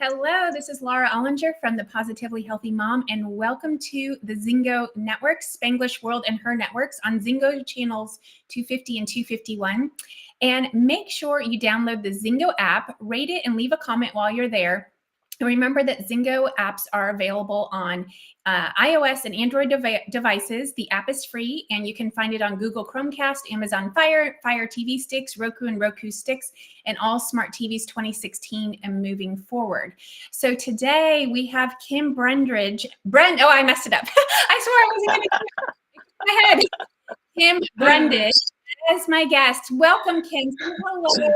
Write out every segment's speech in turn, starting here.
Hello, this is Laura Ollinger from the Positively Healthy Mom, and welcome to the Zingo Network, Spanglish World and Her Networks on Zingo channels 250 and 251. And make sure you download the Zingo app, rate it, and leave a comment while you're there. And remember that Zingo apps are available on iOS and Android devices. The app is free, and you can find it on Google Chromecast, Amazon Fire TV sticks, Roku and Roku sticks, and all smart TVs 2016 and moving forward. So today we have Kim Brendridge. Oh, I messed it up. I swore I wasn't going to get my head. Kim Brendridge as my guest. Welcome, Kim. Say hello to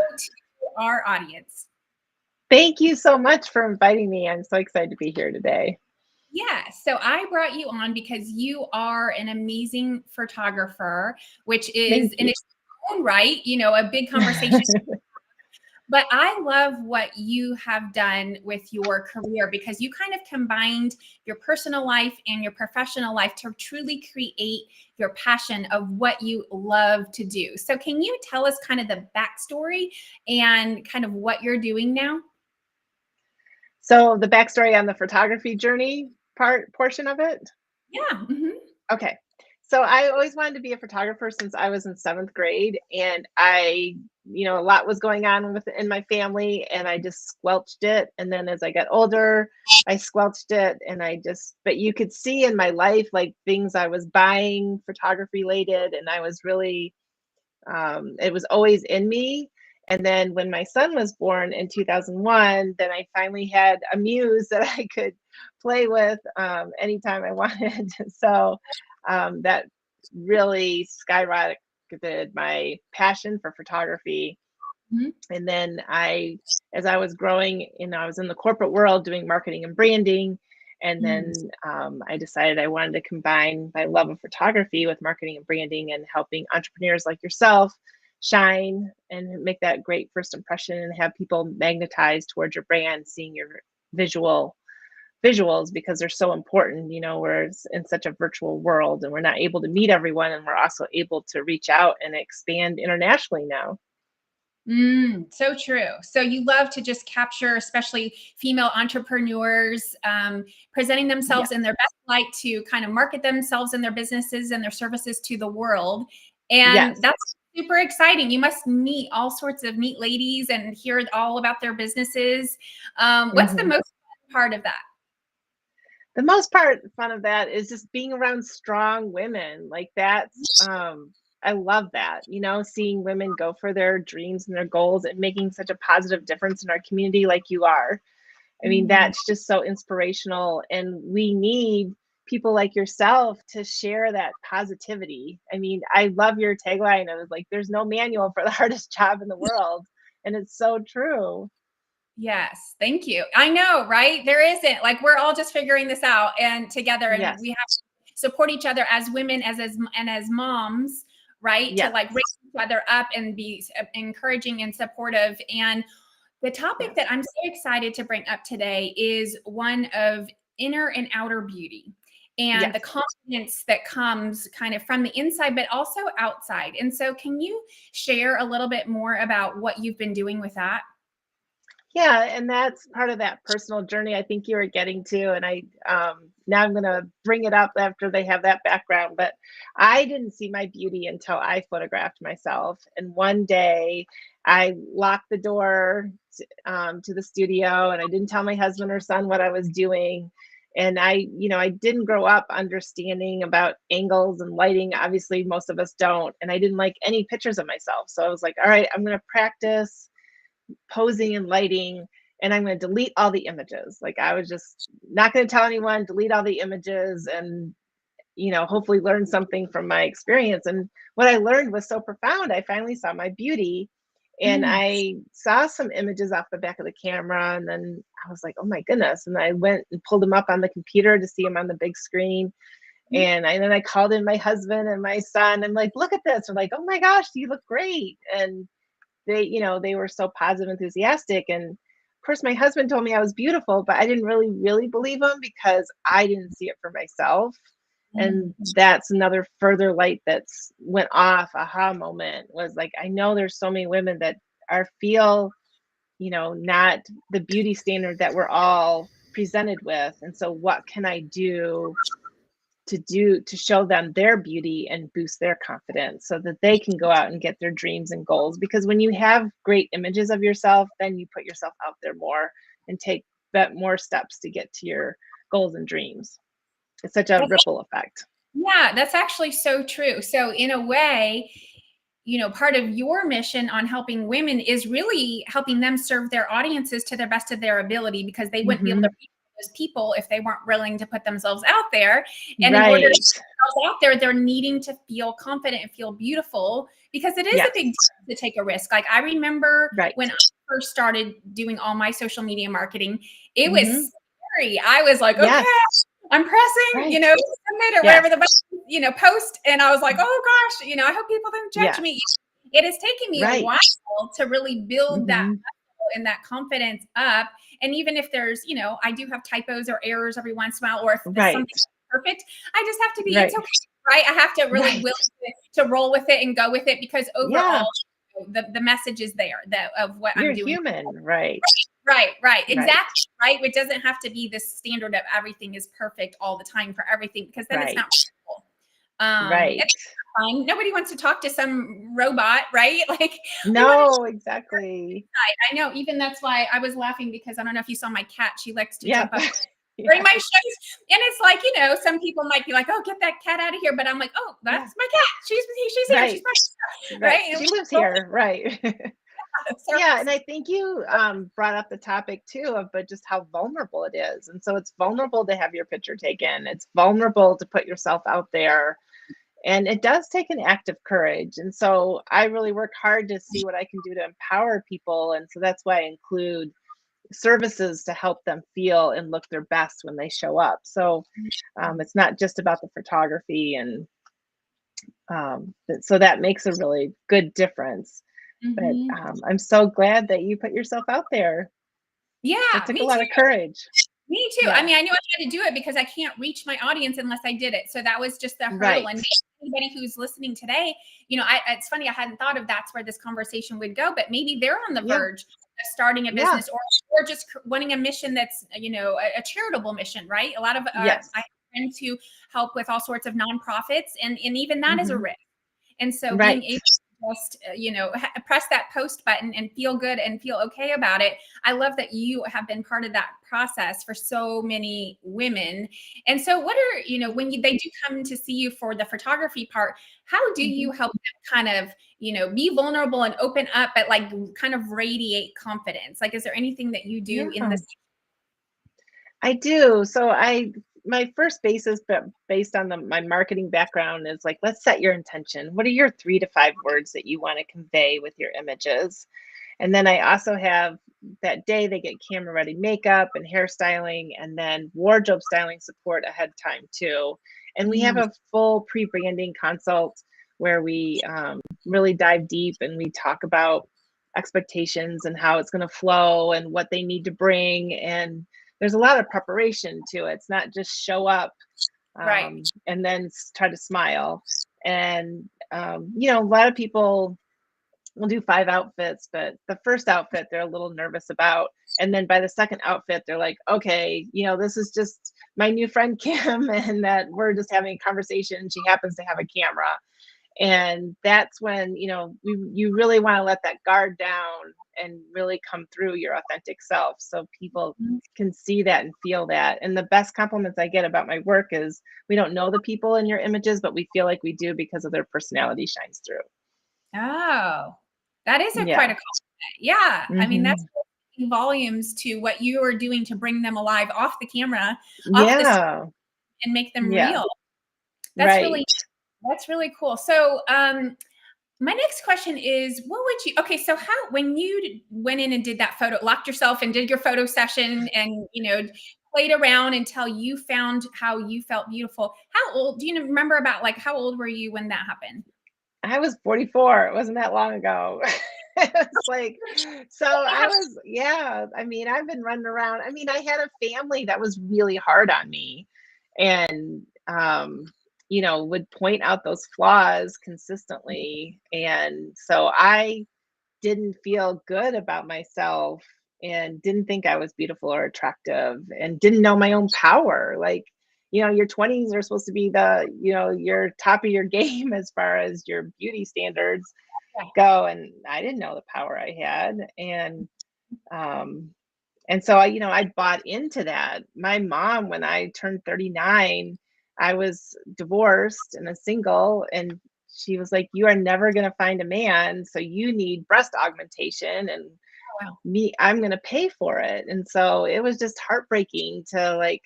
our audience. Thank you so much for inviting me. I'm so excited to be here today. Yeah, so I brought you on because you are an amazing photographer, which is in its own right, a big conversation. But I love what you have done with your career because you kind of combined your personal life and your professional life to truly create your passion of what you love to do. So can you tell us kind of the backstory and kind of what you're doing now? So the backstory on the photography journey portion of it? Yeah. Mm-hmm. Okay. So I always wanted to be a photographer since I was in 7th grade, and a lot was going on in my family, and I just squelched it. And then as I got older, I squelched it, and but you could see in my life, like things I was buying photography related, and I was really, it was always in me. And then when my son was born in 2001, then I finally had a muse that I could play with anytime I wanted. So that really skyrocketed my passion for photography. Mm-hmm. And then as I was growing, I was in the corporate world doing marketing and branding. And then I decided I wanted to combine my love of photography with marketing and branding and helping entrepreneurs like yourself shine and make that great first impression and have people magnetized towards your brand, seeing your visuals because they're so important. We're in such a virtual world and we're not able to meet everyone, and we're also able to reach out and expand internationally now. So true. So you love to just capture, especially female entrepreneurs, presenting themselves in their best light to kind of market themselves and their businesses and their services to the world. And that's super exciting. You must meet all sorts of neat ladies and hear all about their businesses. What's the most fun part of that? The most fun of that is just being around strong women. Like that's, I love that, seeing women go for their dreams and their goals and making such a positive difference in our community like you are. I mean, that's just so inspirational. And we need people like yourself to share that positivity. I mean, I love your tagline. I was like, there's no manual for the hardest job in the world. And it's so true. Yes. Thank you. I know, right? There isn't, like, we're all just figuring this out and together, and we have to support each other as women, as moms, right? To like raise each other up and be encouraging and supportive. And the topic that I'm so excited to bring up today is one of inner and outer beauty and the confidence that comes kind of from the inside, but also outside. And so can you share a little bit more about what you've been doing with that? Yeah, and that's part of that personal journey I think you were getting to. And now I'm going to bring it up after they have that background. But I didn't see my beauty until I photographed myself. And one day I locked the door to the studio, and I didn't tell my husband or son what I was doing. And I didn't grow up understanding about angles and lighting. Obviously, most of us don't. And I didn't like any pictures of myself. So I was like, all right, I'm going to practice posing and lighting, and I'm going to delete all the images. Like, I was just not going to tell anyone, delete all the images, and hopefully learn something from my experience. And what I learned was so profound. I finally saw my beauty, and I saw some images off the back of the camera, and then I was like, oh my goodness. And I went and pulled them up on the computer to see them on the big screen. And then I called in my husband and my son. I'm like, look at this. They're like, oh my gosh, you look great. And they were so positive, enthusiastic. And of course, my husband told me I was beautiful, but I didn't really believe him because I didn't see it for myself. And that's another further light that's went off, aha moment, was like, I know there's so many women that feel not the beauty standard that we're all presented with. And so what can I do to show them their beauty and boost their confidence so that they can go out and get their dreams and goals? Because when you have great images of yourself, then you put yourself out there more and take more steps to get to your goals and dreams. It's such a ripple effect. Yeah, that's actually so true. So in a way, part of your mission on helping women is really helping them serve their audiences to the best of their ability, because they wouldn't be able to reach those people if they weren't willing to put themselves out there. And in order to put themselves out there, they're needing to feel confident and feel beautiful, because it is a big deal to take a risk. Like I remember when I first started doing all my social media marketing, it was scary. I was like, okay, I'm pressing, submit or whatever the button, post. And I was like, oh gosh, I hope people don't judge me. It has taken me a while to really build that muscle and that confidence up. And even if there's, I do have typos or errors every once in a while, or if something's perfect, I just have to be, it's okay, right? I have to really will to roll with it and go with it, because overall, the message is there of what I'm doing. You're human, right? Right. Exactly. Right. It doesn't have to be this standard of everything is perfect all the time for everything, because then it's not real. It's fun. Nobody wants to talk to some robot, right? Like, no, exactly. I know. Even that's why I was laughing, because I don't know if you saw my cat. She likes to jump up during my shows. And it's like, some people might be like, oh, get that cat out of here. But I'm like, oh, that's my cat. She's here. She's my cat. Right. She lives here. Right. Yeah, and I think you brought up the topic too of just how vulnerable it is. And so it's vulnerable to have your picture taken. It's vulnerable to put yourself out there. And it does take an act of courage. And so I really work hard to see what I can do to empower people. And so that's why I include services to help them feel and look their best when they show up. So it's not just about the photography. And so that makes a really good difference. But I'm so glad that you put yourself out there. Yeah, it took a lot of courage. Me too. I mean, I knew I had to do it because I can't reach my audience unless I did it. So that was just the hurdle. And anybody who's listening today, it's funny, I hadn't thought of that's where this conversation would go, but maybe they're on the verge of starting a business or just wanting a mission that's, a charitable mission, right? A lot of I have friends who help with all sorts of nonprofits, and even that is a risk. And so being able to just, press that post button and feel good and feel okay about it. I love that you have been part of that process for so many women. And so what are, when they do come to see you for the photography part, how do you help them kind of, be vulnerable and open up, but like kind of radiate confidence? Like, is there anything that you do in this? I do. So my first basis, but based on my marketing background, is like, let's set your intention. What are your 3 to 5 words that you want to convey with your images? And then I also have that day they get camera ready makeup and hairstyling, and then wardrobe styling support ahead of time too. And we have a full pre-branding consult where we really dive deep and we talk about expectations and how it's going to flow and what they need to bring. And there's a lot of preparation to it. It's not just show up and then try to smile. And, a lot of people will do 5 outfits, but the first outfit they're a little nervous about. And then by the second outfit, they're like, okay, this is just my new friend Kim, and that we're just having a conversation. She happens to have a camera. And that's when, you really want to let that guard down and really come through your authentic self so people can see that and feel that. And the best compliments I get about my work is, we don't know the people in your images, but we feel like we do because of their personality shines through. Oh, that is quite a compliment. Yeah. I mean, that's volumes to what you are doing to bring them alive off the camera, off the screen, and make them real. That's really cool. So, my next question is, so when you went in and did that locked yourself and did your photo session and, played around until you found how you felt beautiful, how old, do you remember how old were you when that happened? I was 44. It wasn't that long ago. It's like, so I was, I mean, I've been running around. I mean, I had a family that was really hard on me and, would point out those flaws consistently. And so I didn't feel good about myself and didn't think I was beautiful or attractive and didn't know my own power. Like, your 20s are supposed to be your top of your game as far as your beauty standards Yeah. go. And I didn't know the power I had. Um, and so I bought into that. My mom, when I turned 39, I was divorced and a single, and she was like, "You are never going to find a man, so you need breast augmentation, and Wow. I'm going to pay for it." And so it was just heartbreaking to like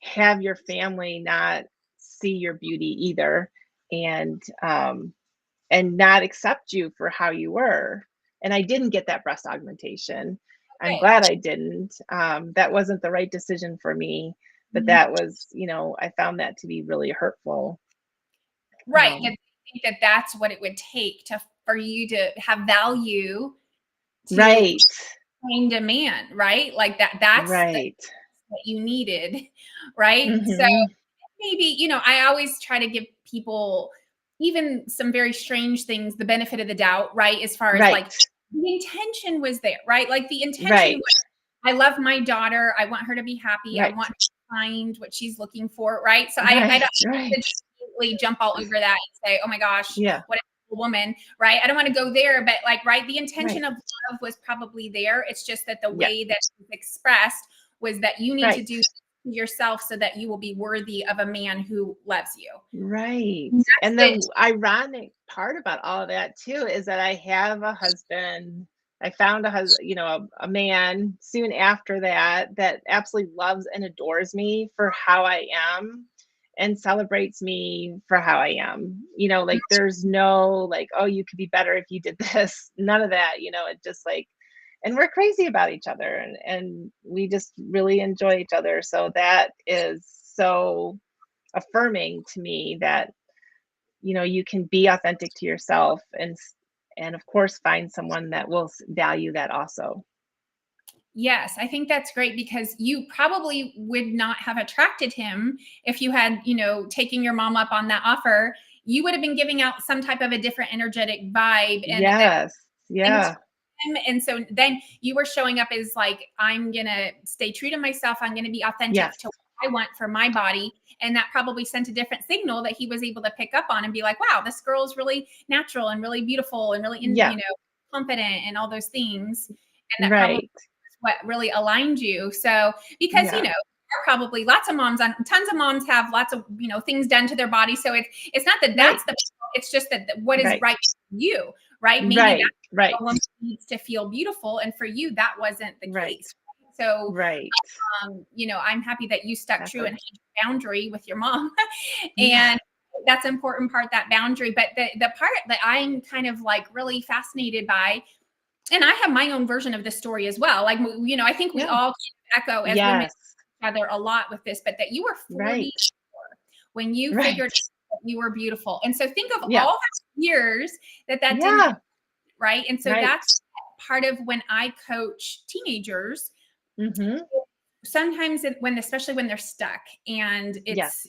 have your family not see your beauty either, and not accept you for how you were. And I didn't get that breast augmentation. I'm Okay. glad I didn't. That wasn't the right decision for me, but Mhm. that was, I found that to be really hurtful. Right. Um, And I think that that's what it would take for you to have value to right, find a man, right? Like that's right. what you needed, right? So Hmm. maybe, I always try to give people even some very strange things the benefit of the doubt, right? As far as like Right, the intention was there, right? Like the intention right, was, I love my daughter. I want her to be happy. I right, want her to find what she's looking for, right? So I right, don't right. immediately jump all over that and say, oh my gosh, Yeah, what a woman, right? I don't want to go there, but like, right, the intention right. of love was probably there. It's just that the Yeah, way that it was expressed was that you need to right. do yourself so that you will be worthy of a man who loves you. Right. And that's And it. the ironic part about all of that too is that I have a husband. I found a husband, a man soon after that that absolutely loves and adores me for how I am and celebrates me for how I am. Like there's no like, oh, you could be better if you did this. None of that, it just like, and we're crazy about each other, and we just really enjoy each other. So that is so affirming to me that you can be authentic to yourself, and of course find someone that will value that also. Yes, I think that's great because you probably would not have attracted him if you had, taken your mom up on that offer. You would have been giving out some type of a different energetic vibe, and that Yes. thing Yeah. to him. And so then you were showing up as like, I'm gonna stay true to myself. I'm gonna be authentic Yes. to what I want for my body. And that probably sent a different signal that he was able to pick up on and be like, wow, this girl is really natural and really beautiful and really Yeah. confident and all those things. And that probably Right. what really aligned you. So, because, Yeah. there are probably lots of moms tons of moms have lots of, things done to their body. So it's not that Right. that's it's just that what is Right. right for you, right? Maybe Right. that Right. a woman needs to feel beautiful. And for you, that wasn't the Right. case. So, Right. I'm happy that you stuck true and Exactly. had your boundary with your mom. Yeah. And that's an important part, that boundary. But the part that I'm kind of like really fascinated by, and I have my own version of the story as well. Like, I think we Yeah. all echo as women Yes. together a lot with this, but that you were Right. 44 when you figured Right. out that you were beautiful. And so think of Yeah. all the years that didn't, Yeah. right? And so Right. that's part of when I coach teenagers. Hmm. Sometimes especially when they're stuck, and it's Yes.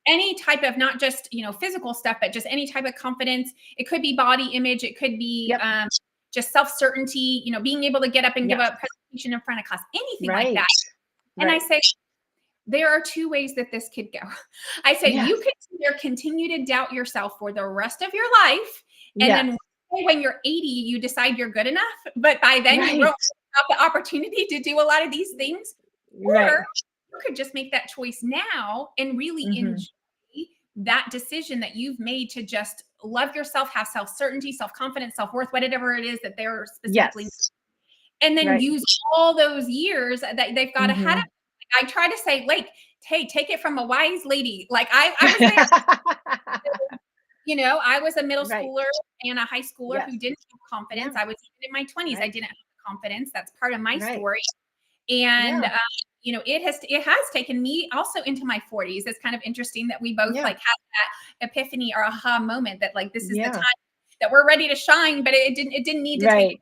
any type of, not just, physical stuff, but just any type of confidence. It could be body image. It could be Yep. just self-certainty, being able to get up and give Yes. a presentation in front of class, anything like Right. that. And I Right. say, there are two ways that this could go. I say, Yes. you could either continue to doubt yourself for the rest of your life, and Yes. then when you're 80, you decide you're good enough, but by then you Right. won't have the opportunity to do a lot of these things. Right. Or you could just make that choice now and really Hmm. enjoy that decision that you've made to just love yourself, have self-certainty, self-confidence, self-worth, whatever it is that they're specifically, Yes. and then Right. use all those years that they've got ahead of Hmm. them. I try to say, like, hey, take it from a wise lady. Like I was there. I was a middle Right. schooler and a high schooler Yes. who didn't have Yeah. confidence. I was even in my 20s. I Right. didn't have confidence. That's part of my Right. story. And Yeah. it has taken me also into my 40s. It's kind of interesting that we both Yeah. like have that epiphany or aha moment that like this is the time Yeah. that we're ready to shine, but it didn't need to take, Right.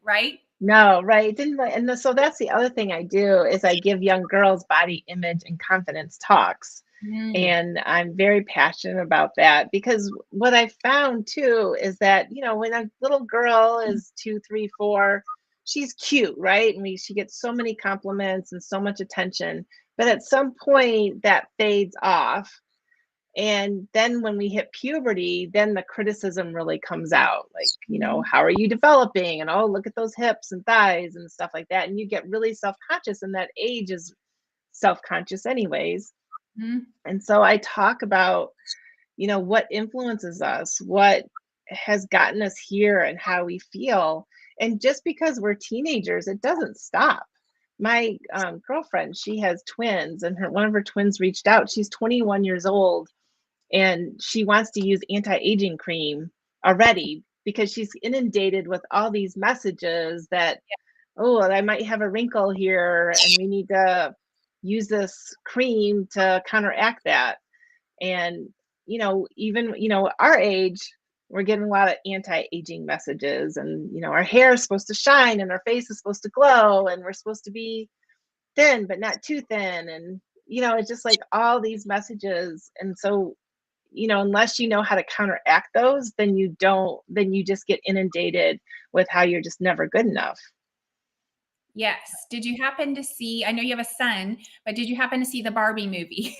right? No, right. Didn't so that's the other thing I do is I give young girls body image and confidence talks. Mm. And I'm very passionate about that because what I found too is that, when a little girl is 2, 3, 4, she's cute, right? And she gets so many compliments and so much attention. But at some point that fades off. And then when we hit puberty, then the criticism really comes out. Like, Mhm. how are you developing? And oh, look at those hips and thighs and stuff like that. And you get really self-conscious, and that age is self-conscious anyways. Mhm. And so I talk about, what influences us, what has gotten us here, and how we feel. And just because we're teenagers, it doesn't stop. My girlfriend, she has twins, and one of her twins reached out. She's 21 years old, and she wants to use anti-aging cream already because she's inundated with all these messages that, oh, I might have a wrinkle here, and we need to use this cream to counteract that. And, even, our age, we're getting a lot of anti-aging messages, and, our hair is supposed to shine and our face is supposed to glow, and we're supposed to be thin, but not too thin. And, it's just like all these messages. And so, unless you know how to counteract those, then you just get inundated with how you're just never good enough. Yes. Did you happen to see, I know you have a son, but did you happen to see the Barbie movie?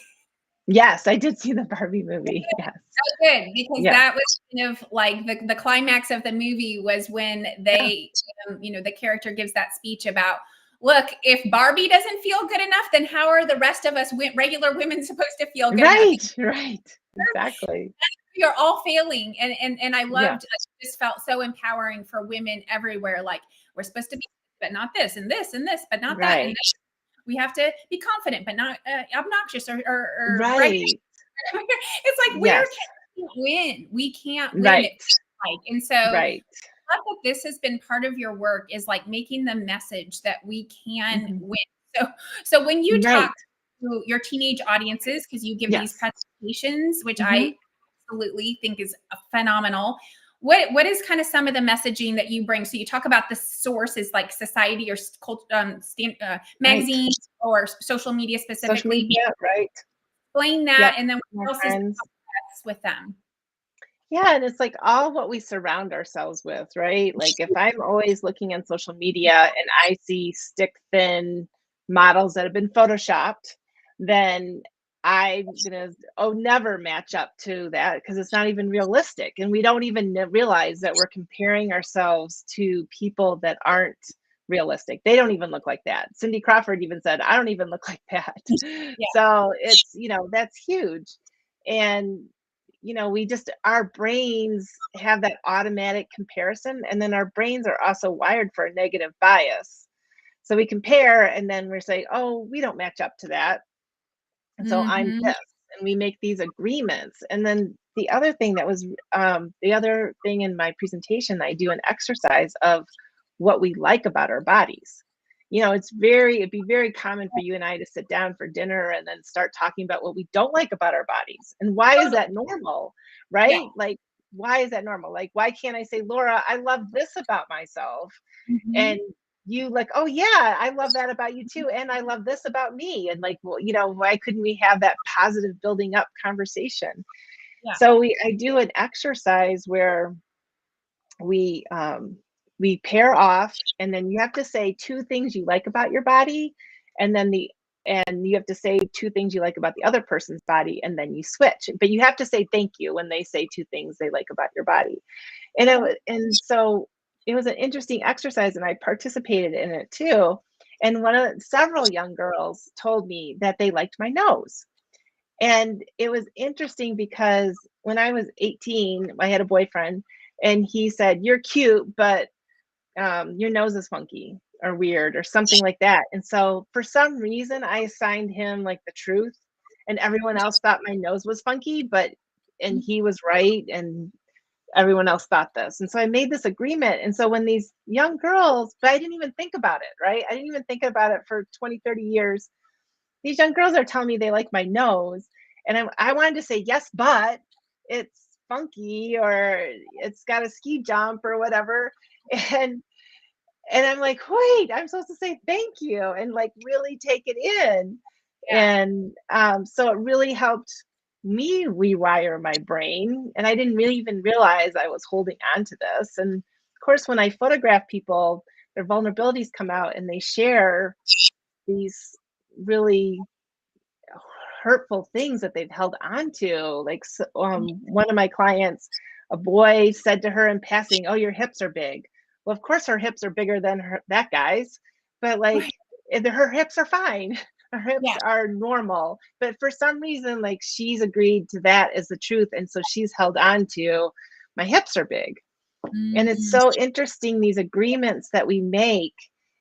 Yes, I did see the Barbie movie. Yes. Oh, good, because Yeah. that was kind of like the climax of the movie was when Yeah. the character gives that speech about, look, if Barbie doesn't feel good enough, then how are the rest of us regular women supposed to feel good enough? Right. Right. Exactly. We are all failing, and I Yeah. loved. It just felt so empowering for women everywhere. Like, we're supposed to be, but not this, and this, and this, but not that, and Right. this. We have to be confident, but not obnoxious or braggadocious. Right. It's like, where Yes. can we win? We can't win it. Right. Like, and so I Right. love that this has been part of your work, is like making the message that we can Mhm. win. So, so when you talk Right. to your teenage audiences, because you give these Yes. presentations, which I Mhm. absolutely think is phenomenal. What is kind of some of the messaging that you bring? So you talk about the sources like society or Right. magazines or social media Social specifically. media, right. Explain that, Yep. and then My what else is friends. with them? Yeah, and it's like all what we surround ourselves with, right? Like if I'm always looking on social media and I see stick thin models that have been photoshopped, then I'm gonna never match up to that because it's not even realistic. And we don't even realize that we're comparing ourselves to people that aren't realistic. They don't even look like that. Cindy Crawford even said, I don't even look like that. Yeah. So it's, that's huge. And we just, our brains have that automatic comparison, and then our brains are also wired for a negative bias. So we compare, and then we're saying, oh, we don't match up to that. And so I'm Mhm. this, and we make these agreements. And then the other thing that was, the other thing in my presentation, I do an exercise of what we like about our bodies. It'd be very common for you and I to sit down for dinner and then start talking about what we don't like about our bodies. And why is Totally. that normal? Yeah. Right? Like, why is that normal? Like, why can't I say, Laura, I love this about myself? And Mhm. you like, oh yeah, I love that about you too, and I love this about me. And like, well, why couldn't we have that positive building up conversation? Yeah. So I do an exercise where we we pair off, and then you have to say two things you like about your body, and then you have to say two things you like about the other person's body, and then you switch. But you have to say thank you when they say two things they like about your body. And so it was an interesting exercise, and I participated in it too. And several young girls told me that they liked my nose. And it was interesting because when I was 18, I had a boyfriend, and he said, "You're cute, but your nose is funky or weird or something like that." And so for some reason, I assigned him like the truth, and everyone else thought my nose was funky, and he was right, and everyone else thought this. And so I made this agreement. And so when these young girls, but I didn't even think about it, right? I didn't even think about it for 20, 30 years. These young girls are telling me they like my nose. And I wanted to say, yes, but it's funky, or it's got a ski jump or whatever. And I'm like, wait, I'm supposed to say thank you and like really take it in. Yeah. And so it really helped me rewire my brain. And I didn't really even realize I was holding on to this. And of course, when I photograph people, their vulnerabilities come out and they share these really hurtful things that they've held on to. Like one of my clients, a boy said to her in passing, "Oh, your hips are big." Well, of course, her hips are bigger than that guy's, but like Right. her hips are fine. Her hips Yeah. are normal, but for some reason, like she's agreed to that as the truth, and so she's held on to my hips are big. And it's Mm. so interesting these agreements that we make,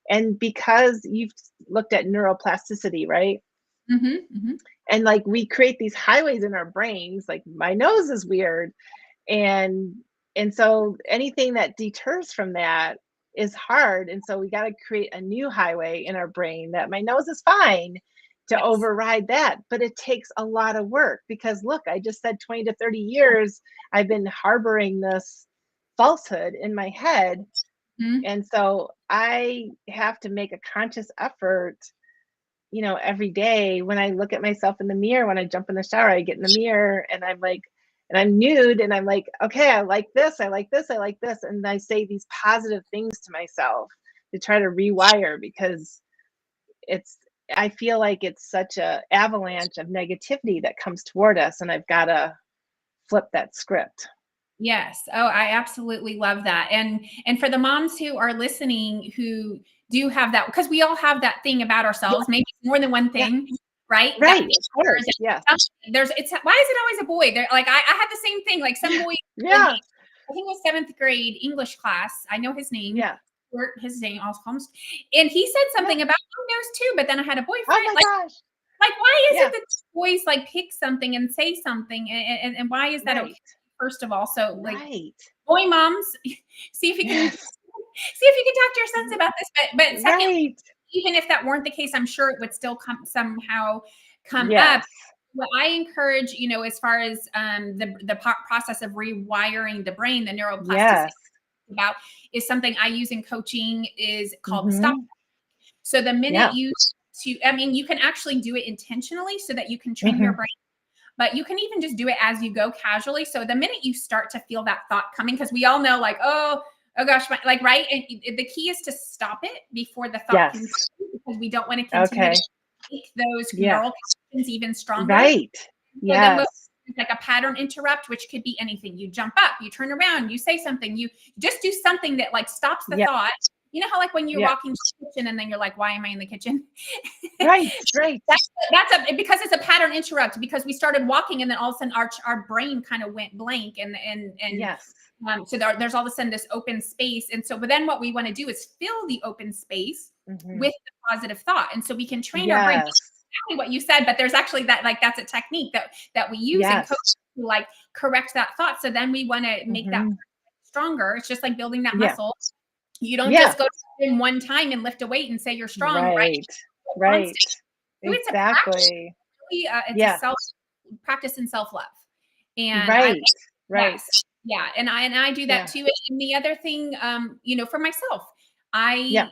and because you've looked at neuroplasticity, right? Mhm. Mhm. And like we create these highways in our brains, like my nose is weird, and so anything that deters from that is hard, and so we got to create a new highway in our brain that my nose is fine to Yes. override that. But it takes a lot of work, because look, I just said 20 to 30 years I've been harboring this falsehood in my head, Mhm. and so I have to make a conscious effort, every day when I look at myself in the mirror. When I jump in the shower, I get in the mirror and I'm like, and I'm nude and I'm like, okay, I like this, I like this, I like this. And I say these positive things to myself to try to rewire, because it's, I feel like it's such a avalanche of negativity that comes toward us, and I've got to flip that script. Yes. Oh, I absolutely love that. And for the moms who are listening who do have that, because we all have that thing about Yeah, ourselves, maybe more than one yeah, thing, right? right, of course, yes, There's it's why is it always a boy? They're like I had the same thing. Like some yeah, boy in yeah, I think it was seventh grade English class. I know his name. yeah, His name almost. And he said yeah. something about my nose too, but then I had a Oh boyfriend. my gosh, Like, why is it yeah, that boys like pick something and say something, and why is that okay? right, First of all, so like right, boy moms, see if you can yes, see if you can talk to your sons about this. But second, right. even if that weren't the case, I'm sure it would still come up. Yes. What I encourage, as far as the process of rewiring the brain, the neuroplasticity Yes. about is something I use in coaching is called the stop. Mhm. So the minute Yeah. I mean, you can actually do it intentionally so that you can train your Mhm. brain, but you can even just do it as you go casually. So the minute you start to feel that thought coming, because we all know, like, oh gosh, like, right. And the key is to stop it before the thought can, Yes. because we don't want to continue to Okay. make those Yeah. neural connections even stronger. Right. So then Yes. it's like a pattern interrupt, which could be anything. You jump up, you turn around, you say something, you just do something that like stops the Yeah. thought. You know how like when you're Yeah. walking to the kitchen and then you're like, why am I in the kitchen? Right. Right. Because it's a pattern interrupt, because we started walking and then all of a sudden our brain kind of went blank, and Yes. so there's all of a sudden this open space. And so, but then what we want to do is fill the open space Mhm. with the positive thought. And so we can train our brain, Yes. exactly what you said, but there's actually that's a technique that we use in coaching Yes. to like correct that thought. So then we want to make that Mhm. stronger. It's just like building that Yeah. muscle. You don't Yeah. just go in one time and lift a weight and say you're strong, right? Right. Constant. Right. So it's a practice. Exactly. Really, it's a Yeah. practice in self love, and I Right. Right. yes, yeah, and I do that Yeah. too. And the other thing, for myself, Yeah.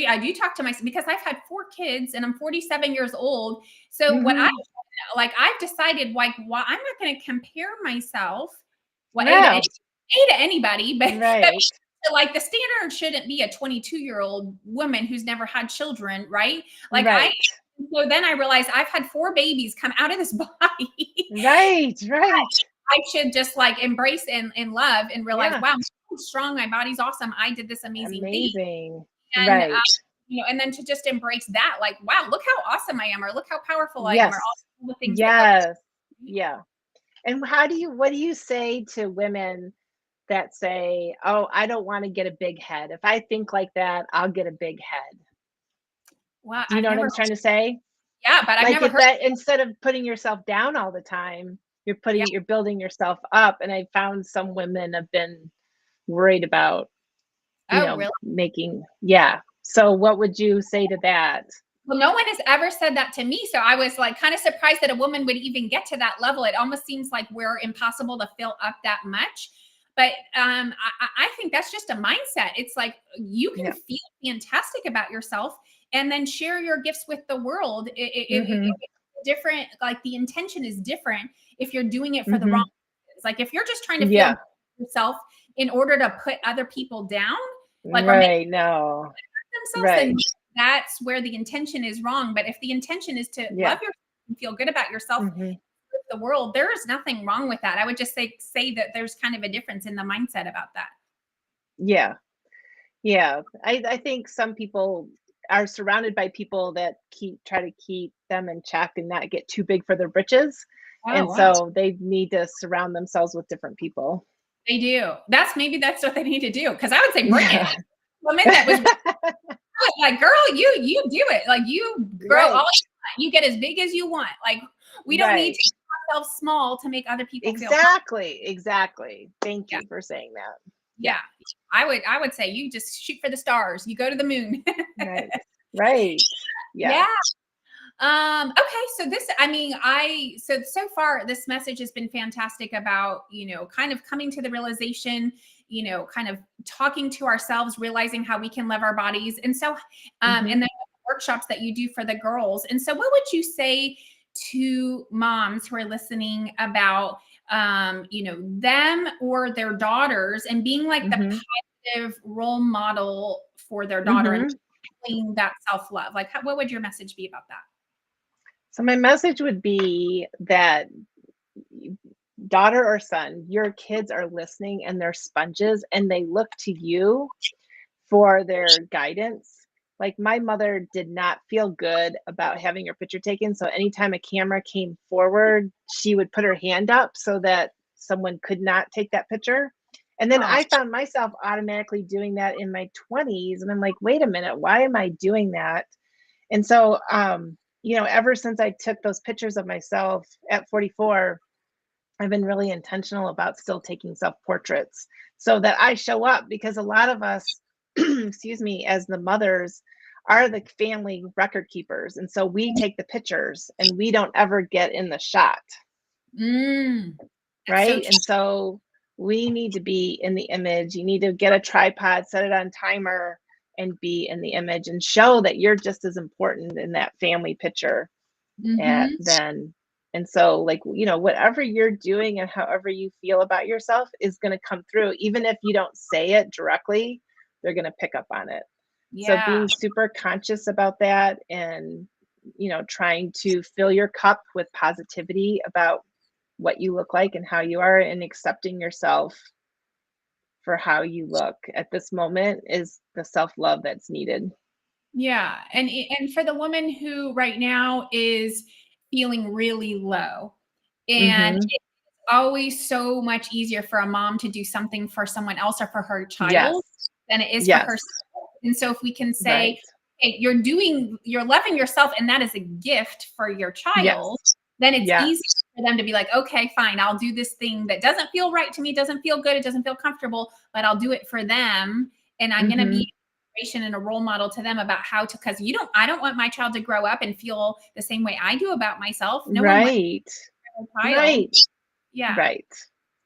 I do talk to myself because I've had 4 kids and I'm 47 years old. So what I Mhm. like, I've decided like, why I'm not going to compare myself, well, Yeah. a to anybody, but Right. like the standard shouldn't be a 22-year-old woman who's never had children, right? Like Right. so then I realized I've had 4 babies come out of this body. Right. Right. I should just like embrace and love and realize, Yeah. wow, I'm strong. My body's awesome. I did this amazing thing. Amazing. And, Right. and then to just embrace that, like, wow, look how awesome I am, or look how powerful I am, or Yes. all the things that are. Yes. Yeah. And what do you say to women that say, "Oh, I don't want to get a big head. If I think like that, I'll get a big head." Wow, Do you know what I'm trying to say? yeah, but I've Like never if heard. that, instead of putting yourself down all the time, Yeah. you're building yourself up. And I found some women have been worried about, Oh, really? making, yeah. So what would you say to that? Well, no one has ever said that to me. So I was like kind of surprised that a woman would even get to that level. It almost seems like we're impossible to fill up that much. But I think that's just a mindset. It's like you can Yeah. feel fantastic about yourself and then share your gifts with the world. Mhm. Different, like the intention is different if you're doing it for the wrong Mhm. reasons. Like if you're just trying to feel Yeah. good about yourself in order to put other people down, like, or make Right. No. themselves, then Right. that's where the intention is wrong. But if the intention is to Yeah. love yourself and feel good about yourself Mhm. with the world, there is nothing wrong with that. I would just say that there's kind of a difference in the mindset about that. Yeah. Yeah. I think some people are surrounded by people that try to keep them in check and not get too big for their britches. Oh And wow. so they need to surround themselves with different people. They do. That's what they need to do. Because I would say bring it. Yeah. Woman that was like, girl, you do it. Like you grow all you Right. want. You get as big as you want. Like we don't need Right. to make ourselves small to make other people feel happy. Exactly. Exactly. Thank Yeah. you for saying that. Yeah. Yeah. I would say you just shoot for the stars. You go to the moon. Right. Right. Yeah. Yeah. Okay, so this, I mean, so far this message has been fantastic about, kind of coming to the realization, kind of talking to ourselves, realizing how we can love our bodies. And so, Mhm. and then workshops that you do for the girls. And so what would you say to moms who are listening about, them or their daughters and being like the Mhm. positive role model for their daughter and Mhm. feeling that self-love? Like, what would your message be about that? So my message would be that daughter or son, your kids are listening and they're sponges and they look to you for their guidance. Like my mother did not feel good about having her picture taken. So anytime a camera came forward, she would put her hand up so that someone could not take that picture. And then Oh, I found myself automatically doing that in my 20s. And I'm like, wait a minute, why am I doing that? And so, ever since I took those pictures of myself at 44, I've been really intentional about still taking self portraits so that I show up because a lot of us, excuse me, as the mothers, are the family record keepers. And so we take the pictures and we don't ever get in the shot, mm, that's so right? true. And so we need to be in the image. You need to get a tripod, set it on timer, and be in the image and show that you're just as important in that family picture Mhm. then. And so, like, whatever you're doing and however you feel about yourself is going to come through. Even if you don't say it directly, they're going to pick up on it. So Yeah. being super conscious about that and, trying to fill your cup with positivity about what you look like and how you are and accepting yourself for how you look at this moment is the self-love that's needed. Yeah. And for the woman who right now is feeling really low, and Mhm. it's always so much easier for a mom to do something for someone else or for her Yes. child than it is for Yes. herself. And so if we can say, Right. hey, you're loving yourself and that is a gift for your child, Yes. then it's Yes. easy for them to be like, okay, fine, I'll do this thing that doesn't feel right to me, doesn't feel good, it doesn't feel comfortable, but I'll do it for them. And I'm going to be Mhm. and a role model to them about how to, because I don't want my child to grow up and feel the same way I do about myself. No one wants Right. a child. Right. Yeah. Right.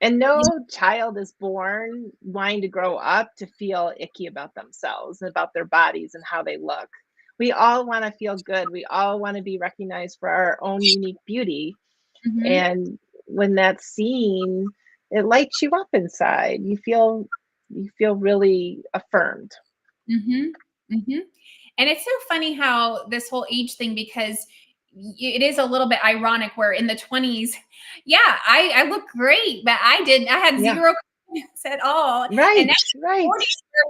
And Yeah. no child is born wanting to grow up to feel icky about themselves, about their bodies and how they look. We all want to feel good. We all want to be recognized for our own unique beauty. Hmm. And when that's seen, it lights you up inside. You feel really affirmed. Hmm. Hmm. And it's so funny how this whole age thing, because it is a little bit ironic where in the 20s, yeah, I look great, but I had Yeah. zero confidence at all. And now Right. Right. 40,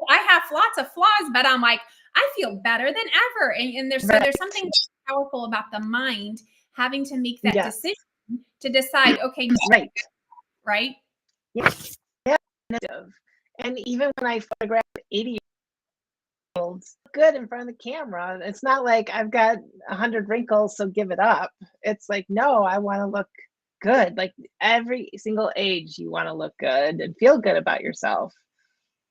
I have lots of flaws, but I'm like, I feel better than ever. And Right. there's something powerful about the mind having to make that Yes. decision to decide, okay, Right. right? Yeah. Yeah. And even when I photograph 80 good in front of the camera. It's not like I've got 100 wrinkles, so give it up. It's like, no, I want to look good. Like every single age, you want to look good and feel good about yourself.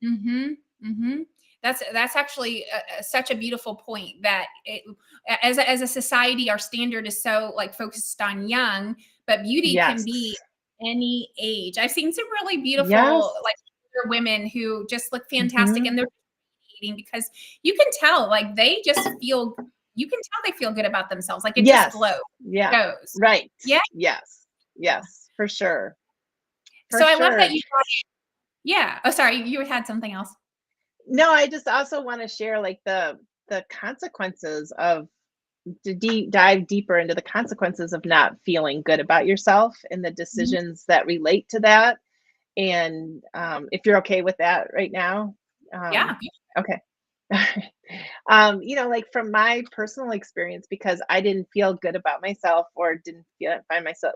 Mm-hmm. Mm-hmm. That's actually such a beautiful point that as a society, our standard is so like focused on young, but beauty can Yes. be any age. I've seen some really Yes. beautiful like older women who just look fantastic, Hmm. and they're anything, because you can tell, like, they just feel, you can tell they feel good about themselves. Like, it just Yes. glows, Yeah. goes. Right. Yeah. Yes. Yes. For sure. For So I love that sure. you brought, yeah. Oh, sorry, you had something else. No, I just also want to share like the consequences of to dive deeper into the consequences of not feeling good about yourself and the Mhm. decisions that relate to that. And if you're okay with that right now, Yeah. okay. Like from my personal experience, because I didn't feel good about myself or didn't find myself,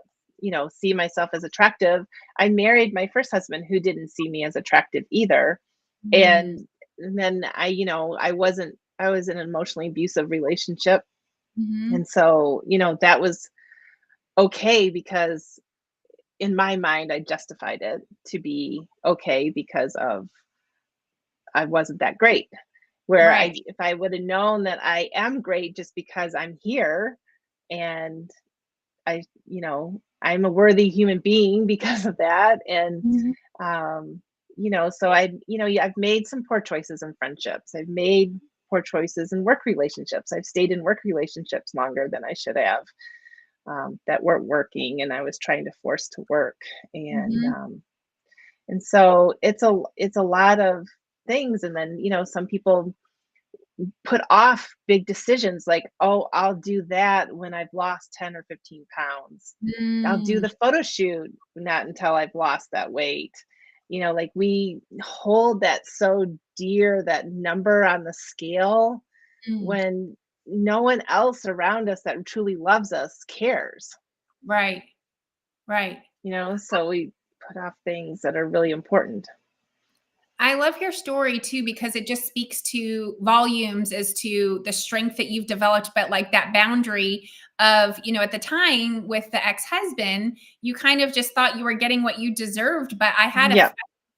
see myself as attractive. I married my first husband who didn't see me as attractive either. Mm, And then I was in an emotionally abusive relationship. mhm. And so, that was okay because in my mind, I justified it to be okay because of I wasn't that great. Where Right. if I would have known that I am great just because I'm here and I'm a worthy human being because of that. And, Mhm. um, so yeah, I've made some poor choices in friendships. I've made poor choices in work relationships. I've stayed in work relationships longer than I should have, that weren't working and I was trying to force to work. And, Mhm. so it's a lot of things. And then, some people put off big decisions like, oh, I'll do that when I've lost 10 or 15 pounds. I'll do Mm, the photo shoot, not until I've lost that weight. Like we hold that so dear, that number on the scale, mm. when no one else around us that truly loves us cares, Right. Right. so we put off things that are really important. I love your story too, because it just speaks to volumes as to the strength that you've developed, but like that boundary of, at the time with the ex-husband, you kind of just thought you were getting what you deserved. But I had a Yeah.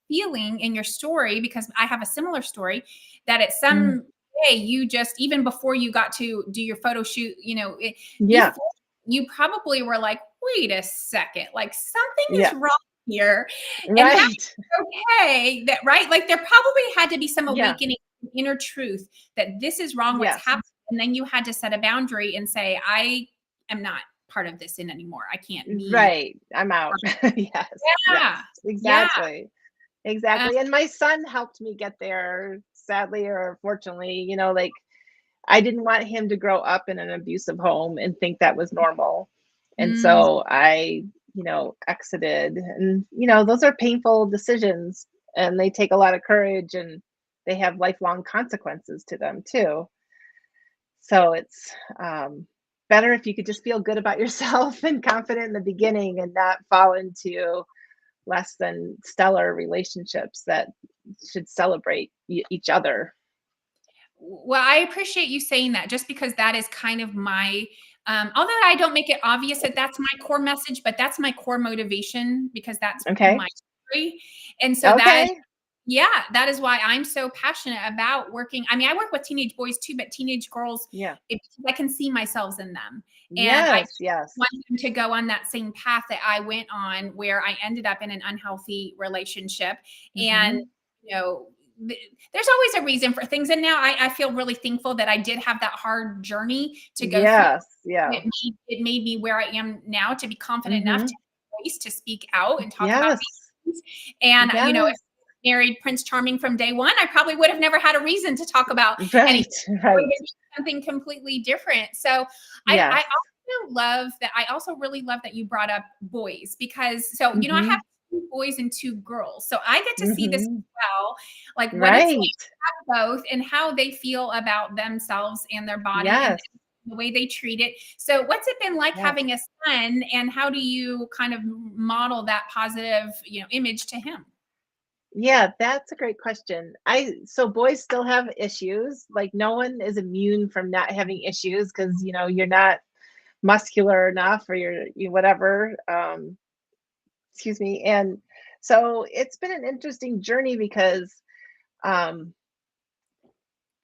feeling in your story, because I have a similar story, that at Mm. some day you just, even before you got to do your photo shoot, Yeah. before, you probably were like, wait a second, like something is Yeah. wrong here. And how Right. okay that, right? Like there probably had to be some Yeah. awakening, inner truth that this is wrong, what's Yes. happening. And then you had to set a boundary and say, I am not part of this in anymore. I can't be. Right. I'm out. Yes. Yes. Yeah. Yeah. Exactly. Um, Exactly. And my son helped me get there, sadly or fortunately, like I didn't want him to grow up in an abusive home and think that was normal. And mm, so I, exited. And, those are painful decisions and they take a lot of courage and they have lifelong consequences to them too. So it's better if you could just feel good about yourself and confident in the beginning and not fall into less than stellar relationships that should celebrate each other. well, I appreciate you saying that, just because that is kind of my, although I don't make it obvious that that's my core message, but that's my core motivation, because that's Okay. my story. And so that is, Okay. yeah, that is why I'm so passionate about working. I mean, I work with teenage boys too, but teenage girls, Yeah. because I can see myself in them. And I Yes. Yes. want them to go on that same path that I went on, where I ended up in an unhealthy relationship. And, Hmm. you know, there's always a reason for things. And now I feel really thankful that I did have that hard journey to go through. Yes. Yeah. It made me where I am now, to be confident enough to Hmm. have a voice to speak out and talk about Yes. these things. And, if Yes. I married Prince Charming from day one, I probably would have never had a reason to talk about anything. Right. It would have Right. been something completely different. So I Yes. also love that. I also really love that you brought up boys, because so, I have Hmm. 2 boys and 2 girls. So I get to see this as Hmm. well, like what it's like Right. to have both and how they feel about themselves and their body, and Yes. the way they treat it. So what's it been like Yes. having a son, and how do you kind of model that positive, image to him? Yeah, that's a great question. So boys still have issues. Like no one is immune from not having issues because you're not muscular enough or you whatever. Excuse me. And so it's been an interesting journey because um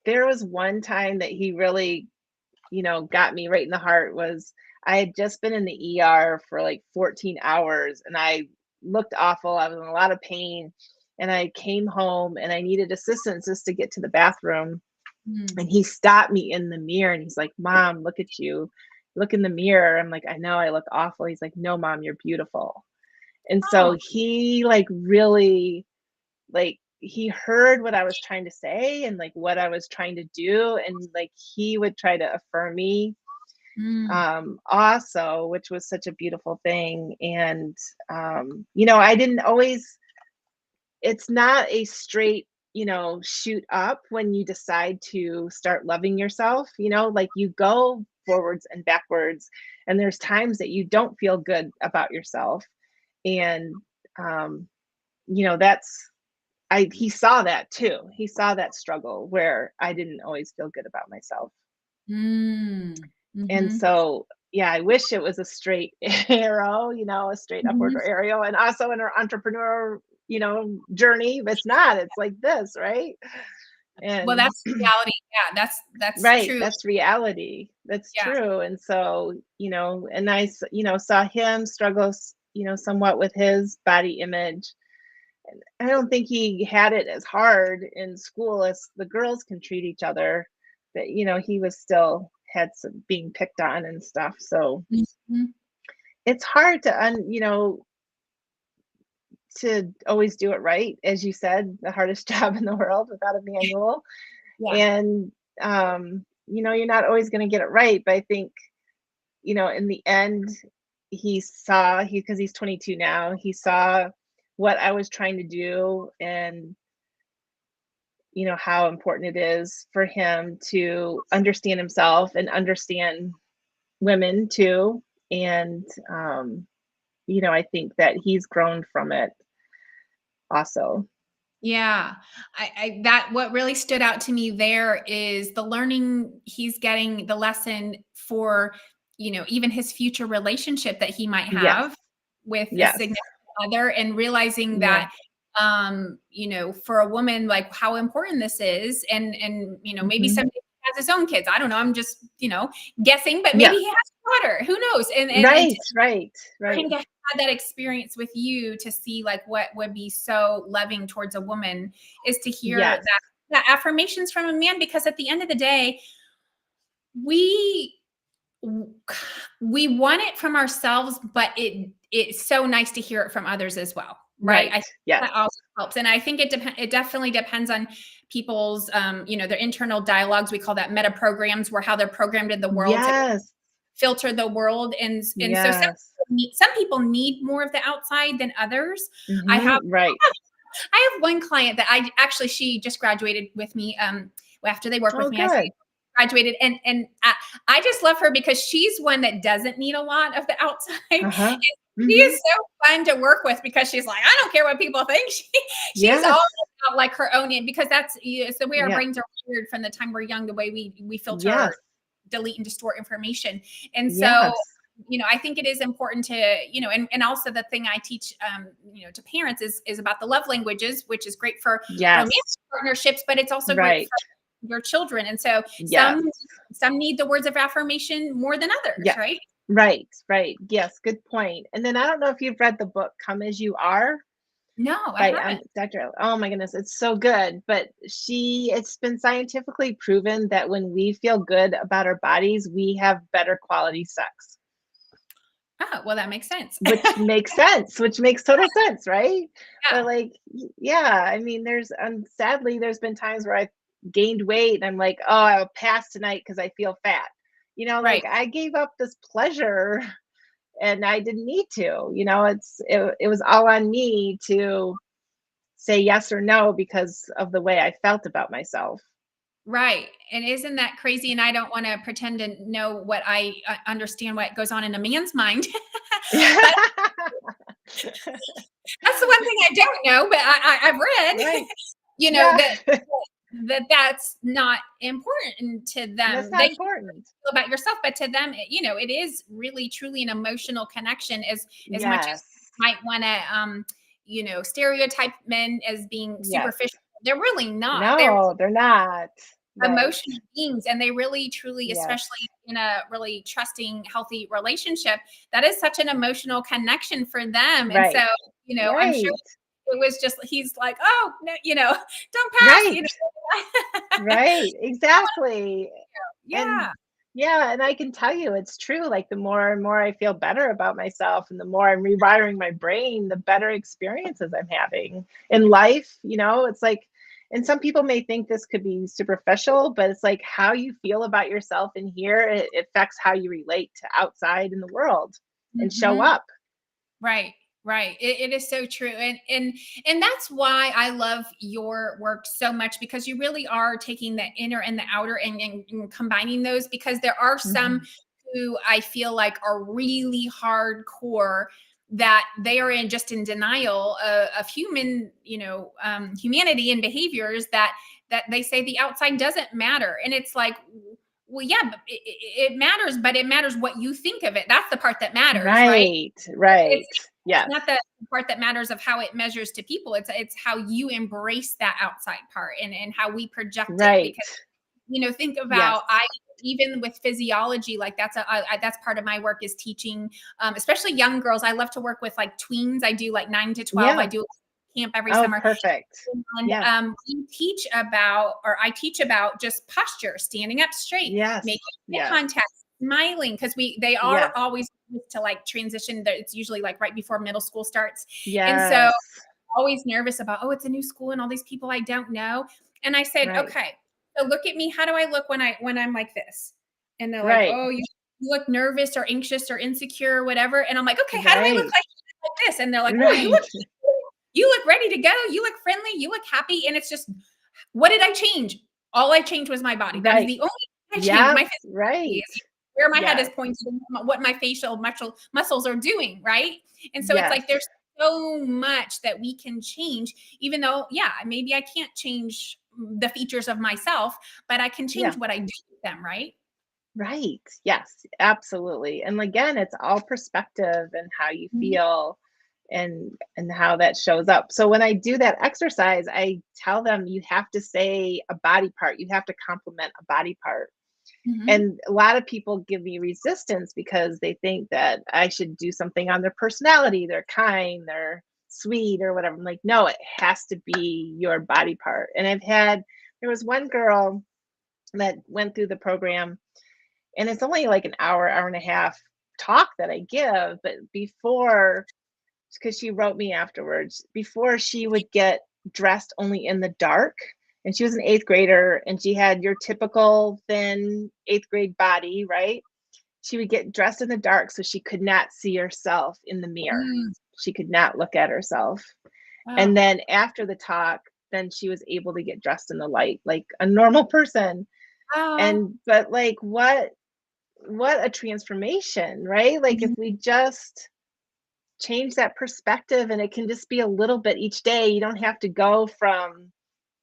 there was one time that he really, got me right in the heart. Was I had just been in the ER for like 14 hours and I looked awful. I was in a lot of pain. and I came home and I needed assistance just to get to the bathroom. Mm. And he stopped me in the mirror and he's like, "Mom, look at you. Look in the mirror." I'm like, "I know I look awful." He's like, "No, Mom, you're beautiful." And Oh. so he like really like he heard what I was trying to say and like what I was trying to do. And like he would try to affirm me Mm. also, which was such a beautiful thing. And you know, I didn't always, it's not a straight, you know, shoot up when you decide to start loving yourself, you know, like you go forwards and backwards, and there's times that you don't feel good about yourself. And um you know, that's I he saw that too. He saw that struggle where I didn't always feel good about myself. Mm. And Mhm. so, yeah, I wish it was a straight arrow, you know, a straight upward Mhm. arrow, and also in our entrepreneur, you know, journey. But it's not. It's like this, right? Well, And that's reality. Yeah, that's right, true. that's reality. That's Yeah. true. And so, you know, and you know, saw him struggle, you know, somewhat with his body image. I don't think he had it as hard in school as the girls can treat each other, but you know, he was still had some being picked on and stuff. So Mhm. it's hard to you know, to always do it right. As you said, the hardest job in the world without a manual. Yeah. And you know, you're not always going to get it right, but I think, you know, in the end, he saw he because he's 22 now, he saw what I was trying to do, and you know how important it is for him to understand himself and understand women too. And you know, I think that he's grown from it also. Yeah. I that what really stood out to me there is the learning he's getting, the lesson for, even his future relationship that he might Yes. have with a Yes. significant other, and realizing Yeah. that for a woman, like, how important this is. And maybe Hmm. someday he has his own kids. I don't know. I'm just, guessing, but maybe Yeah. he has a daughter. Who knows? And Right. Right. for Right. him to have that experience with you, to see like what would be so loving towards a woman, is to hear Yes. that affirmations from a man. Because at the end of the day, we we want it from ourselves, but it's so nice to hear it from others as well, right? I Right. think Yes. that also helps. And I think it definitely depends on people's their internal dialogues. We call that meta programs, where how they're programmed in the world to Yes. filter the world. And so Yes. some people need more of the outside than others. I have Right. I have one client that she just graduated with me. After they work with Oh, me, I say good. graduated, and I just love her because she's one that doesn't need a lot of the outside. Uh-huh. She is Hmm. so fun to work with because she's like, I don't care what people think. She's all Yes. about like her own, because it's the way our Yeah. brains are wired from the time we're young, the way we filter, Yes. delete, and distort information. And so, Yes. I think it is important to, and also the thing I teach, to parents is about the love languages, which is great for romantic Yes. partnerships, but it's also great Right. for your children. And so Yes. some need the words of affirmation more than others, Yes. right? Right. Right. Yes. Good point. And then I don't know if you've read the book "Come as You Are" No, I by haven't. Dr. Oh my goodness, it's so good. But it's been scientifically proven that when we feel good about our bodies, we have better quality sex. Oh, well, that makes sense. Which makes sense, which makes total sense, right? But Yeah, like, yeah, I mean, sadly, there's been times where I've gained weight and I'm like, oh, I'll pass tonight because I feel fat. You know, like right. I gave up this pleasure and I didn't need to. You know, it was all on me to say yes or no because of the way I felt about myself. Right. And isn't that crazy? And I don't want to pretend to know what I understand what goes on in a man's mind. But that's the one thing I don't know, but I've read, Right. Yeah. that's not important to That's them. not They important. feel about yourself, but to them, it is really truly an emotional connection, as much as Yes. you might want to, stereotype men as being Yes. superficial. They're really not. They're No, they're not. Right. emotional beings, and they really truly, Yes. especially in a really trusting, healthy relationship, that is such an emotional connection for them. And so, Right. I'm sure Right. it was just, he's like, oh, no, don't pass, Right. Right. Exactly. And Yeah. yeah, and I can tell you it's true. Like the more and more I feel better about myself and the more I'm rewiring my brain, the better experiences I'm having in life. It's like, and some people may think this could be superficial, but it's like how you feel about yourself in here, it affects how you relate to outside in the world and show Mhm. up. Right, right. It is so true. And that's why I love your work so much, because you really are taking the inner and the outer and combining those, because there are some Mhm. who I feel like are really hardcore, that they are in denial of human, humanity and behaviors, that they say the outside doesn't matter. And it's like, well, yeah, but it matters, but it matters what you think of it. That's the part that matters, right? Right. Right. It's Yes. not the part that matters of how it measures to people. It's how you embrace that outside part, and how we project it. Right. Because think Yes. about, I even with physiology, like that's part of my work, is teaching, especially young girls. I love to work with like tweens. I do like 9 to 12. I Yeah. do camp every Oh, summer. perfect. And Yes. I teach about just posture, standing up straight, Yes. making eye Yes. contact, smiling, because they are Yes. always used to like transition. It's usually like right before middle school starts, and so Yes. always nervous about, oh, it's a new school and all these people I don't know. And I said, Right. okay, so look at me. How do I look when I'm like this? And they're like, Right. oh, you look nervous or anxious or insecure or whatever. And I'm like, okay, how do I look Right. like this? And they're like, oh, Right. you look ready to go. You look friendly. You look happy. And it's just, what did I change? All I changed was my body. That is Right. the only thing I changed. Yes. My physicality Right. is where my head is Yes. pointed, and what my facial muscles are doing, right? And so it's Yes. like there's so much that we can change, even though, yeah, maybe I can't change the features of myself, but I can Yeah. change what I do with them, right? Right. Yes. Absolutely. And again, it's all perspective and how you Mhm. feel and how that shows up. So when I do that exercise, I tell them you have to say a body part. You have to compliment a body part. Mhm. And a lot of people give me resistance because they think that I should do something on their personality. They're kind, they're sweet, or whatever. I'm like, no, it has to be your body part. And there was one girl that went through the program, and it's only like an hour, hour and a half talk that I give. But before, because she wrote me afterwards, before she would get dressed only in the dark, and she was an eighth grader and she had your typical thin eighth grade body, right? She would get dressed in the dark so she could not see herself in the mirror. Mm. She could not look at herself. And Oh. then after the talk, then she was able to get dressed in the light like a normal person. Oh. And but like what a transformation, right? Like if Mhm. we just change that perspective, and it can just be a little bit each day. You don't have to go from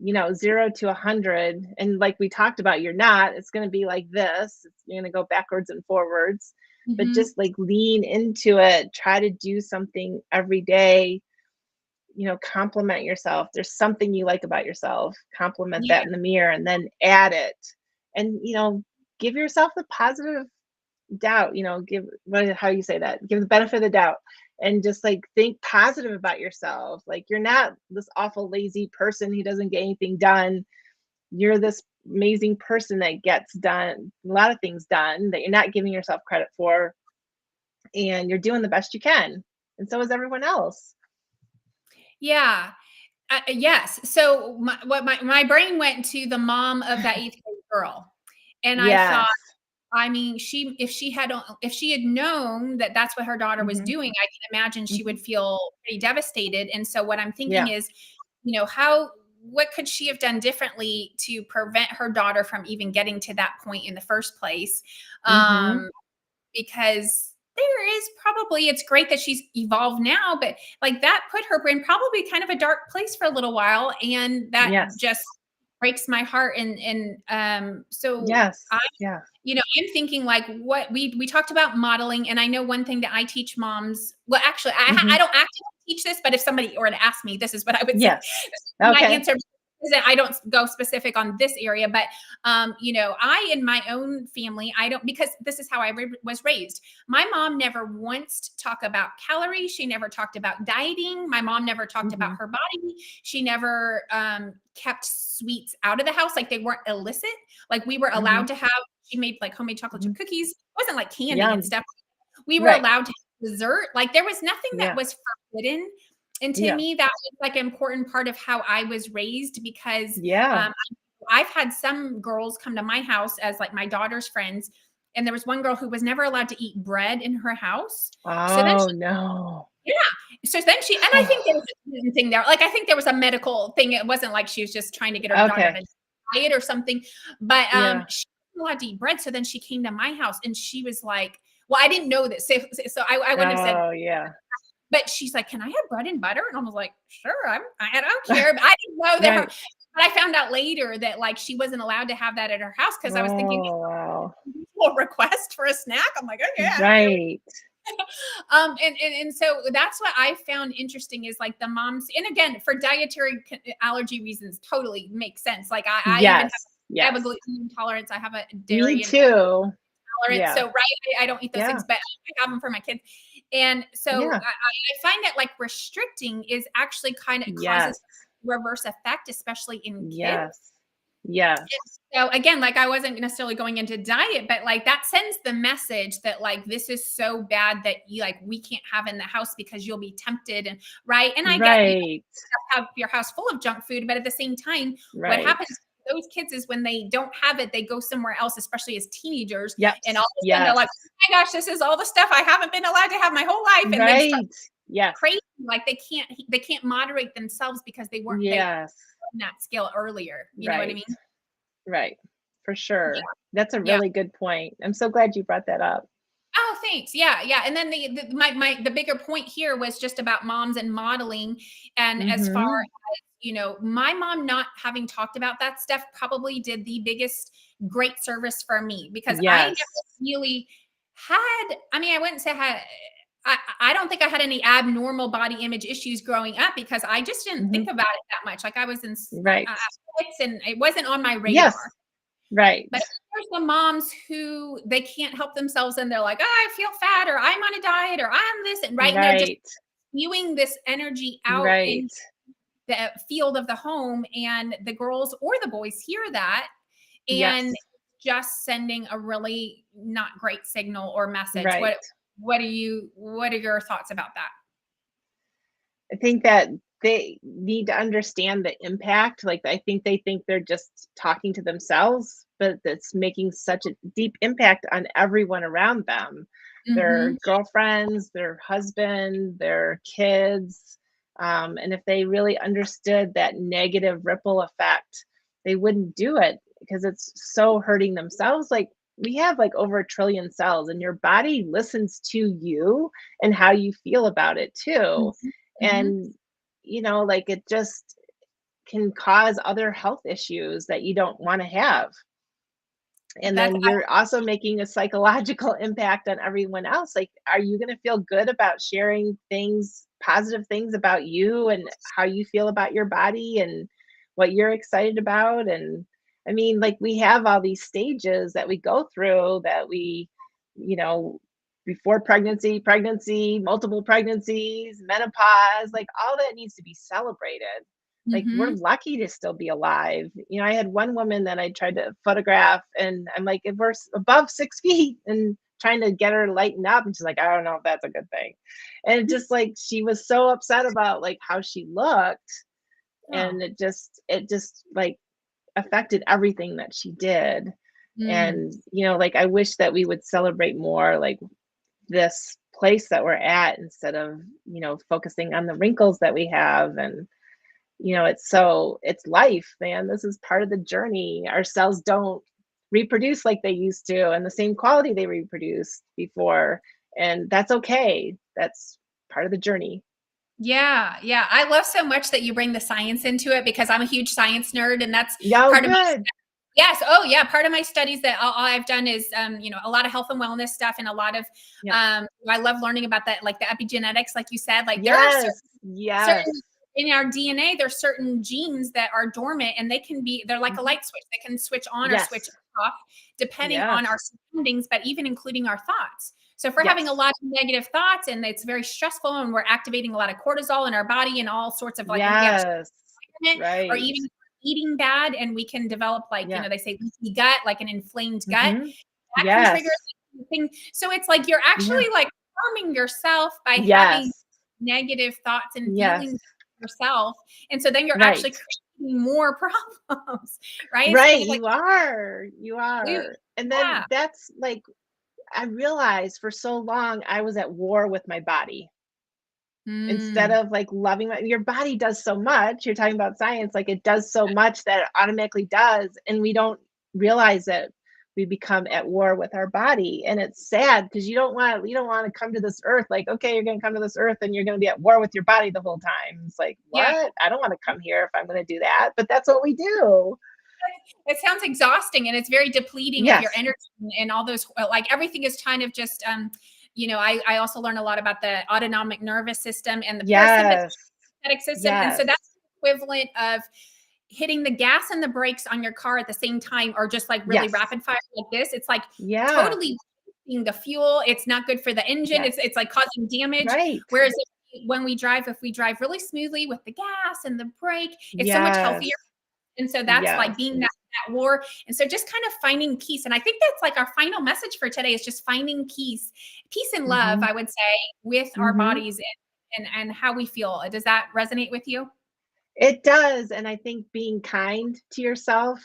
0 to 100, and like we talked about, you're not, it's going to be like this, you're going to go backwards and forwards, but Mhm. just like lean into it, try to do something every day. Compliment yourself. There's something you like about yourself, compliment Yeah. that in the mirror, and then add it. And give yourself the positive doubt, give how you say that, give the benefit of the doubt, and just like think positive about yourself. Like you're not this awful lazy person who doesn't get anything done. You're this amazing person that gets done a lot of things done that you're not giving yourself credit for, and you're doing the best you can, and so is everyone else. Yeah. Yes. So my brain went to the mom of that eighth grade girl, and I thought, Yes. I mean, if she had known that that's what her daughter was Hmm. doing, I can imagine she Hmm. would feel pretty devastated. And so what I'm thinking Yeah. is, how what could she have done differently to prevent her daughter from even getting to that point in the first place? Hmm. Um, because there is probably, it's great that she's evolved now, but like that put her in probably kind of a dark place for a little while, and that Yes. just breaks my heart. And so Yes. Yes. I'm thinking like, what we talked about modeling, and I know one thing that I teach moms. Well, actually, Hmm. I don't actively teach this, but if somebody were to ask me, this is what I would say. Yes. My Okay. answer, I don't go specific on this area, but I, in my own family, I don't, because this is how I was raised. My mom never once talked about calories. She never talked about dieting. My mom never talked about Mhm. her body. She never kept sweets out of the house. Like, they weren't illicit. Like, we were allowed Mhm. to have, she made like homemade chocolate chip Mhm. cookies. It wasn't like candy and Yum. stuff. We were Right. allowed to have dessert. Like, there was nothing that Yeah. was forbidden. And to Yeah. me, that was like an important part of how I was raised, because Yeah. um, I've had some girls come to my house as like my daughter's friends. And there was one girl who was never allowed to eat bread in her house. So then Oh, no. yeah. So then and I think there was a certain thing there. Like, I think there was a medical thing. It wasn't like she was just trying to get her daughter Okay. to diet or something. But Yeah. she wasn't allowed to eat bread. So then she came to my house and she was like, well, I didn't know this. So I wouldn't have said, Oh, yeah. but she's like, "Can I have bread and butter?" And I was like, "Sure, I don't care." But I didn't know that her. Right. But I found out later that, like, she wasn't allowed to have that at her house, because I was thinking, Oh, wow. request for a snack. I'm like, okay, I don't care. Right. And so that's what I found interesting, is like the moms, and again, for dietary allergy reasons, totally makes sense. Like, I even Yes. have a Yes. gluten intolerance. I have a Me dairy too. intolerance. Yeah. So, right, I don't eat those Yeah. things, but I have them for my kids. And so Yeah. I find that, like, restricting is actually kind of causes Yes. reverse effect, especially in kids. Yes. Yes. So again, like, I wasn't necessarily going into diet, but like, that sends the message that, like, this is so bad that you, like, we can't have in the house because you'll be tempted, and right. And I get, you Right. have your house full of junk food, but at the same time, what Right. happens to those kids is, when they don't have it, they go somewhere else, especially as teenagers, Yep. and all of a sudden they're Yes. like, oh my gosh, this is all the stuff I haven't been allowed to have my whole life, and they start Right. Yes. crazy. Like, they can't moderate themselves because they Yes. learned that skill earlier. You know what I Right. mean? Right. For sure. That's a Yeah. really good point. I'm so glad you brought that up. Oh, thanks. Yeah, yeah. And then the bigger point here was just about moms and modeling. And as far Mhm. as, my mom not having talked about that stuff probably did the biggest great service for me, because I never Yes. really had, I mean, I wouldn't say I don't think I had any abnormal body image issues growing up, because I just didn't Mhm. think about it that much. Like, I was in Right. athletics, and it wasn't on my Yes. radar. Right. But there's the moms who, they can't help themselves, and they're like, "Oh, I feel fat," or "I'm on a diet," or "I'm this," and right, and they're just Right. spewing this energy out Right. in the field of the home, and the girls or the boys hear that, Yes. and just sending a really not great signal or message. Right. What are your thoughts about that? I think that they need to understand the impact. Like, I think they think they're just talking to themselves, but that's making such a deep impact on everyone around them. Their Mhm. girlfriends, their husband, their kids. And if they really understood that negative ripple effect, they wouldn't do it, because it's so hurting themselves. Like, we have like over 1 trillion cells, and your body listens to you and how you feel about it too. Mhm. Mhm. And like, it just can cause other health issues that you don't want to have. And That's then you're also making a psychological impact on everyone else. Like, are you going to feel good about sharing things, positive things about you, and how you feel about your body, and what you're excited about? And I mean, like, we have all these stages that we go through, that you know, before pregnancy, multiple pregnancies, menopause, like, all that needs to be celebrated. Like, we're Mhm. lucky to still be alive. I had one woman that I tried to photograph, and I'm like, if we're above 6 feet, and trying to get her to lighten up, and she's like, I don't know if that's a good thing. And it just, like, she was so upset about like how she looked, Oh. and it just like affected everything that she did. Mm. And like, I wish that we would celebrate more, like, this place that we're at, instead of focusing on the wrinkles that we have. And it's life, man. This is part of the journey. Our cells don't reproduce like they used to, and the same quality they reproduced before. And that's okay. That's part of the journey. Yeah, yeah. I love so much that you bring the science into it, because I'm a huge science nerd, and that's Yeah, part of my good. yes. Oh, yeah. Part of my studies that all I've done is, a lot of health and wellness stuff, and a lot of, Yeah. I love learning about that, like the epigenetics, like you said, like there are Yes. certain Yes. in our DNA, there's certain genes that are dormant, and they're like a light switch. They can switch on or switch Yes. off depending on our Yes. surroundings, but even including our thoughts. So if we're having a Yes. lot of negative thoughts and it's very stressful and we're activating a lot of cortisol in our body and all sorts of, like, we have Yes. or Right. even eating bad, and we can develop, like, Yeah. they say leaky gut, like an inflamed gut. Mhm. That can trigger Yes. things. So it's like you're Yeah. actually, like, harming yourself by having Yes. negative thoughts and Yes. feelings yourself. And so then you're Right. actually creating more problems, right? It's Right. kind of like, You ooh, are. And yeah. then that's like, I realized for so long I was at war with my body. Instead Mm. of, like, loving your body does so much. You're talking about science, like, it does so much that it automatically does, and we don't realize that we become at war with our body, and it's sad because you don't wanna come to this earth like, "Okay, you're gonna come to this earth and you're gonna be at war with your body the whole time." It's like, Yeah. "What? I don't wanna come here if I'm gonna do that," but that's what we do. It sounds exhausting, and it's very depleting of your Yes. energy and all those, like, everything is kind of just, I also learn a lot about the autonomic nervous system and the Yes. parasympathetic system. And so Yes. that's the equivalent of hitting the gas and the brakes on your car at the same time, or just like really Yes. rapid fire like this. It's like Yeah. totally wasting the fuel. It's not good for the engine. Yes. It's like causing damage. Right. Whereas when if we drive really smoothly with the gas and the brake, it's so much Yes. healthier. And so that's like Yes. being that war. And so just kind of finding peace. And I think that's like our final message for today is just finding peace and love, Mhm. I would say, with our Mhm. bodies and how we feel. Does that resonate with you? It does, and I think being kind to yourself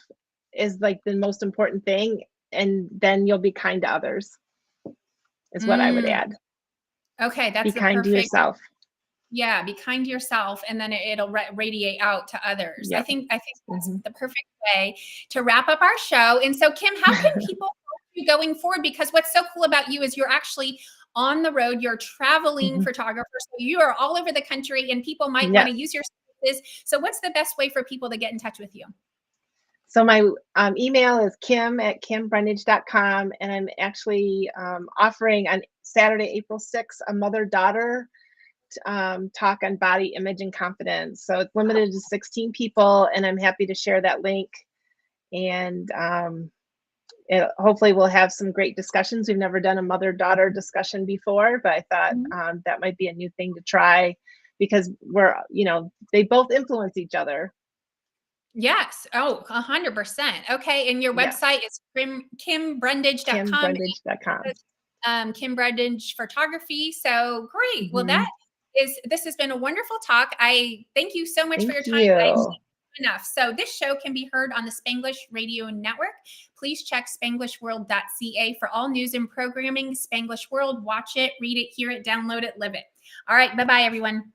is, like, the most important thing, and then you'll be kind to others, is what I would Mm, add. okay, Be that's the kind to perfect. yourself. Yeah, be kind to yourself, and then it'll radiate out to others. I Yep. think that's Mhm. the perfect way to wrap up our show. And so, Kim, how can people help you going forward? Because what's so cool about you is you're actually on the road. You're traveling Mhm. photographer, so you are all over the country, and people might want Yes. to use your services. So, what's the best way for people to get in touch with you? So my, email is kim@kimbrundage.com, and I'm actually, offering on Saturday, April 6th, a mother-daughter, talk on body image and confidence. So it's limited to 16 people, and I'm happy to share that link, and, hopefully we'll have some great discussions. We've never done a mother-daughter discussion before, but I thought, Mhm. that might be a new thing to try because they both influence each other. Yes. Oh, 100%. Okay. And your Yes, website is kimbrundage.com. kimbrundage.com. Kim Brundage Photography. So great. Well, Mhm. this has been a wonderful talk. I thank you so much for Thank your time. I can't you. thank you enough. So this show can be heard on the Spanglish Radio Network. Please check spanglishworld.ca for all news and programming. Spanglish World, watch it, read it, hear it, download it, live it. All right. Bye-bye, everyone.